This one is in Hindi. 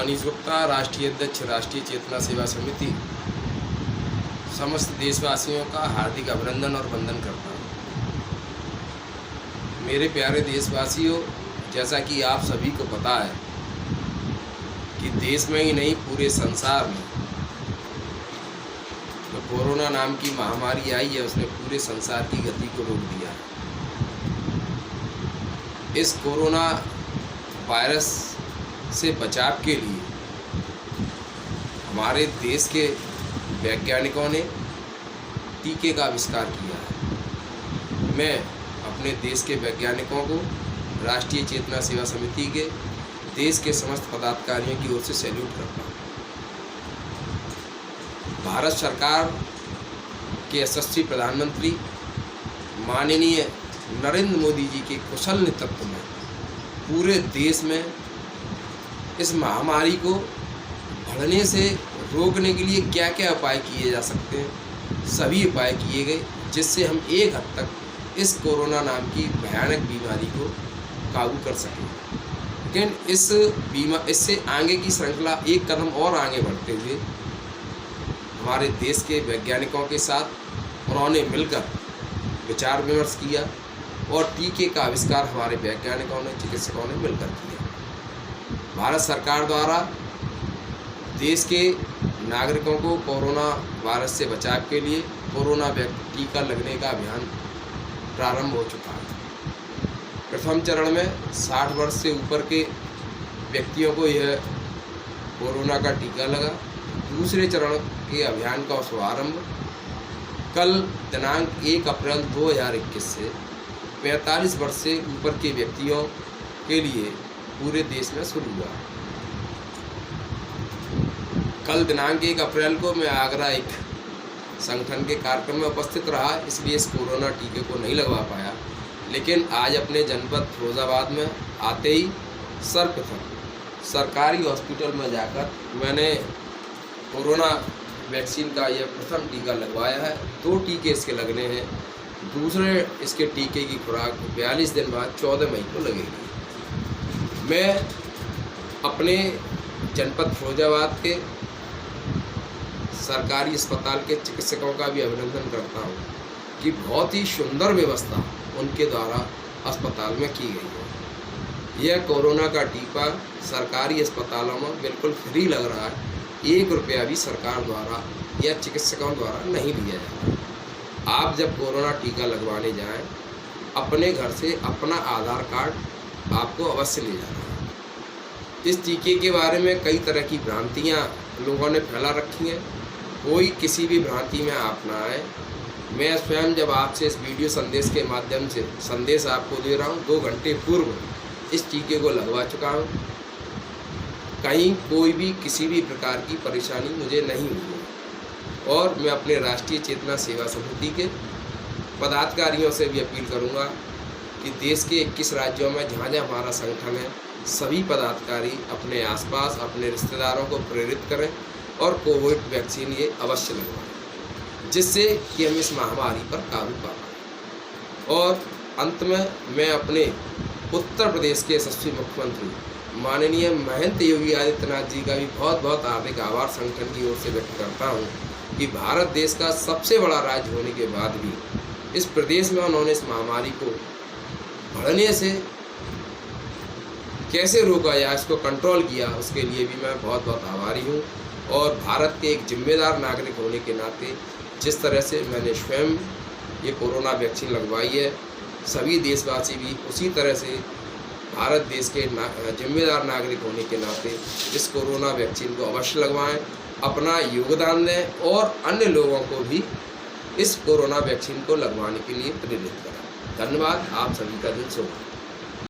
मनीष गुप्ता, राष्ट्रीय अध्यक्ष, राष्ट्रीय चेतना सेवा समिति, समस्त देशवासियों का हार्दिक अभिनंदन और वंदन करता हूँ। मेरे प्यारे देशवासियों, जैसा कि आप सभी को पता है कि देश में ही नहीं पूरे संसार में तो कोरोना नाम की महामारी आई है, उसने पूरे संसार की गति को रोक दिया है। इस कोरोना वायरस से बचाव के लिए हमारे देश के वैज्ञानिकों ने टीके का आविष्कार किया है। मैं अपने देश के वैज्ञानिकों को, राष्ट्रीय चेतना सेवा समिति के देश के समस्त पदाधिकारियों की ओर से सैल्यूट करता हूँ। भारत सरकार के यशस्वी प्रधानमंत्री माननीय नरेंद्र मोदी जी के कुशल नेतृत्व में पूरे देश में इस महामारी को बढ़ने से रोकने के लिए क्या क्या उपाय किए जा सकते हैं, सभी उपाय किए गए, जिससे हम एक हद तक इस कोरोना नाम की भयानक बीमारी को काबू कर सकें। लेकिन इससे आगे की श्रृंखला एक कदम और आगे बढ़ते हुए हमारे देश के वैज्ञानिकों के साथ उन्होंने मिलकर विचार विमर्श किया और टीके का आविष्कार हमारे वैज्ञानिकों ने, चिकित्सकों ने मिलकर किया। भारत सरकार द्वारा देश के नागरिकों को कोरोना वायरस से बचाव के लिए कोरोना टीका लगने का अभियान प्रारंभ हो चुका है। प्रथम चरण में 60 वर्ष से ऊपर के व्यक्तियों को यह कोरोना का टीका लगा। दूसरे चरण के अभियान का शुभारंभ कल दिनांक 1 अप्रैल 2021 से 45 वर्ष से ऊपर के व्यक्तियों के लिए पूरे देश में शुरू हुआ। कल दिनांक 1 अप्रैल को मैं आगरा एक संगठन के कार्यक्रम में उपस्थित रहा, इसलिए इस कोरोना टीके को नहीं लगवा पाया। लेकिन आज अपने जनपद फिरोजाबाद में आते ही सर्वप्रथम सरकारी हॉस्पिटल में जाकर मैंने कोरोना वैक्सीन का यह प्रथम टीका लगवाया है। 2 टीके इसके लगने हैं। दूसरे इसके टीके की खुराक 42 दिन बाद 14 मई को लगेगी। मैं अपने जनपद फिरोजाबाद के सरकारी अस्पताल के चिकित्सकों का भी अभिनंदन करता हूँ कि बहुत ही सुंदर व्यवस्था उनके द्वारा अस्पताल में की गई है। यह कोरोना का टीका सरकारी अस्पतालों में बिल्कुल फ्री लग रहा है। 1 रुपया भी सरकार द्वारा या चिकित्सकों द्वारा नहीं लिया जा रहा। आप जब कोरोना टीका लगवाने जाएं, अपने घर से अपना आधार कार्ड आपको अवश्य ले जाना है। इस टीके के बारे में कई तरह की भ्रांतियां लोगों ने फैला रखी हैं। कोई किसी भी भ्रांति में आप ना आए। मैं स्वयं जब आपसे इस वीडियो संदेश के माध्यम से संदेश आपको दे रहा हूं, 2 घंटे पूर्व इस टीके को लगवा चुका हूं। कहीं कोई भी किसी भी प्रकार की परेशानी मुझे नहीं हुई है। और मैं अपने राष्ट्रीय चेतना सेवा समिति के पदाधिकारियों से भी अपील करूंगा कि देश के 21 राज्यों में जहाँ जहाँ हमारा संगठन है, सभी पदाधिकारी अपने आसपास अपने रिश्तेदारों को प्रेरित करें और कोविड वैक्सीन ये अवश्य लगवाएं, जिससे कि हम इस महामारी पर काबू पा पाएँ। और अंत में मैं अपने उत्तर प्रदेश के यशस्वी मुख्यमंत्री माननीय महंत योगी आदित्यनाथ जी का भी बहुत बहुत हार्दिक आभार संगठन की ओर से व्यक्त करता हूँ कि भारत देश का सबसे बड़ा राज्य होने के बाद भी इस प्रदेश में उन्होंने इस महामारी को बढ़ने से कैसे रोका या इसको कंट्रोल किया, उसके लिए भी मैं बहुत बहुत आभारी हूँ। और भारत के एक जिम्मेदार नागरिक होने के नाते जिस तरह से मैंने स्वयं ये कोरोना वैक्सीन लगवाई है, सभी देशवासी भी उसी तरह से भारत देश के जिम्मेदार नागरिक होने के नाते इस कोरोना वैक्सीन को अवश्य लगवाएं, अपना योगदान दें और अन्य लोगों को भी इस कोरोना वैक्सीन को लगवाने के लिए प्रेरित करें। धन्यवाद। आप सभी का दिन शुभ हो।